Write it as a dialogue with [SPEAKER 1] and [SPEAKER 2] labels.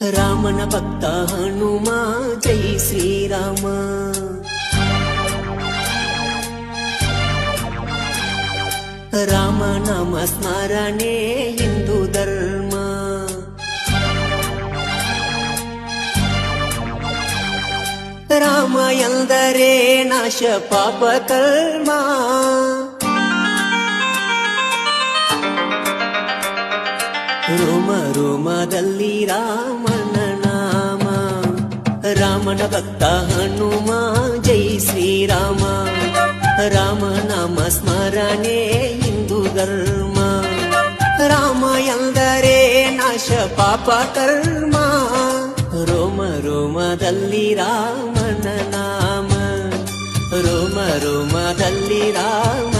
[SPEAKER 1] ರಾಮನ ಭಕ್ತ ಹನುಮ ಜೈ ಶ್ರೀರಾಮ. ರಾಮ ನಾಮ ಸ್ಮರಣೆ ಹಿಂದೂ ಧರ್ಮ. ರಾಮ ಎಂದರೆ ನಾಶ ಪಾಪ ಕರ್ಮ. ರೋಮ ರೋಮದಲ್ಲಿ ರಾಮನ ನಾಮ. ರಾಮನ ಭಕ್ತ ಹನುಮ ಜೈ ಶ್ರೀರಾಮ. ರಾಮ ನಾಮ ಸ್ಮರಣೆ ಹಿಂದೂ ಧರ್ಮ. ರಾಮ ಎಂದರೆ ನಾಶ ಪಾಪ ಕರ್ಮ. ರೋಮ ರೋಮದಲ್ಲಿ ರಾಮನ ನಾಮ. ರೋಮ ರೋಮದಲ್ಲಿ ರಾಮ